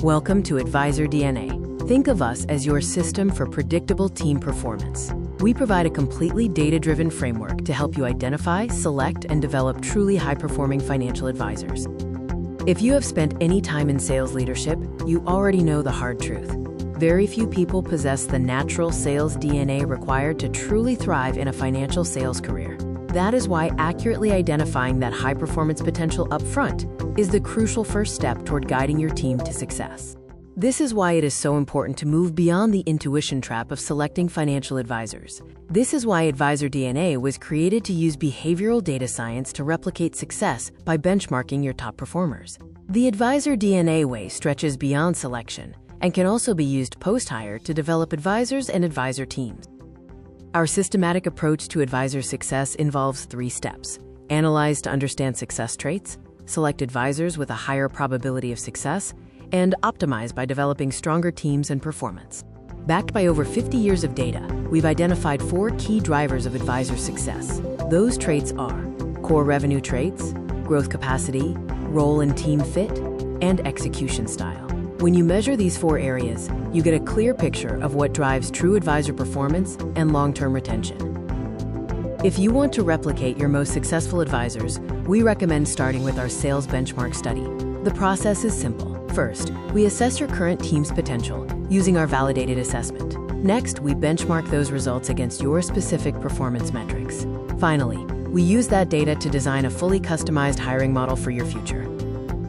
Welcome to AdvisorDNA. Think of us as your system for predictable team performance. We provide a completely data-driven framework to help you identify, select, and develop truly high-performing financial advisors. If you have spent any time in sales leadership, you already know the hard truth. Very few people possess the natural sales DNA required to truly thrive in a financial sales career. That is why accurately identifying that high-performance potential up front is the crucial first step toward guiding your team to success. This is why it is so important to move beyond the intuition trap of selecting financial advisors. This is why AdvisorDNA was created to use behavioral data science to replicate success by benchmarking your top performers. The AdvisorDNA way stretches beyond selection and can also be used post-hire to develop advisors and advisor teams. Our systematic approach to advisor success involves 3 steps: analyze to understand success traits, select advisors with a higher probability of success, and optimize by developing stronger teams and performance. Backed by over 50 years of data, we've identified 4 key drivers of advisor success. Those traits are core revenue traits, growth capacity, role and team fit, and execution style. When you measure these 4 areas, you get a clear picture of what drives true advisor performance and long-term retention. If you want to replicate your most successful advisors, we recommend starting with our sales benchmark study. The process is simple. First, we assess your current team's potential using our validated assessment. Next, we benchmark those results against your specific performance metrics. Finally, we use that data to design a fully customized hiring model for your future.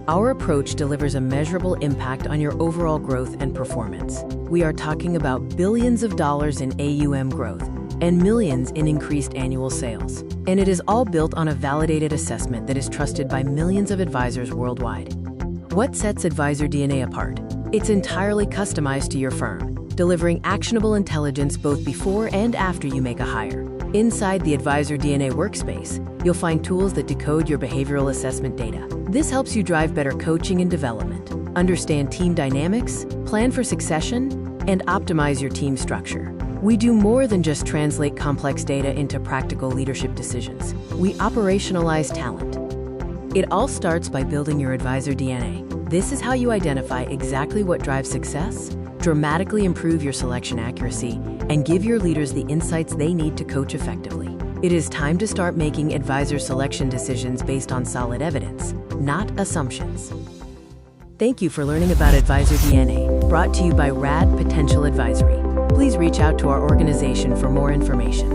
Our approach delivers a measurable impact on your overall growth and performance. We are talking about billions of dollars in AUM growth and millions in increased annual sales. And it is all built on a validated assessment that is trusted by millions of advisors worldwide. What sets AdvisorDNA apart? It's entirely customized to your firm, delivering actionable intelligence both before and after you make a hire. Inside the AdvisorDNA workspace, you'll find tools that decode your behavioral assessment data. This helps you drive better coaching and development, understand team dynamics, plan for succession, and optimize your team structure. We do more than just translate complex data into practical leadership decisions. We operationalize talent. It all starts by building your AdvisorDNA. This is how you identify exactly what drives success, dramatically improve your selection accuracy, and give your leaders the insights they need to coach effectively. It is time to start making advisor selection decisions based on solid evidence, not assumptions. Thank you for learning about AdvisorDNA, brought to you by RAD Potential Advisory. Please reach out to our organization for more information.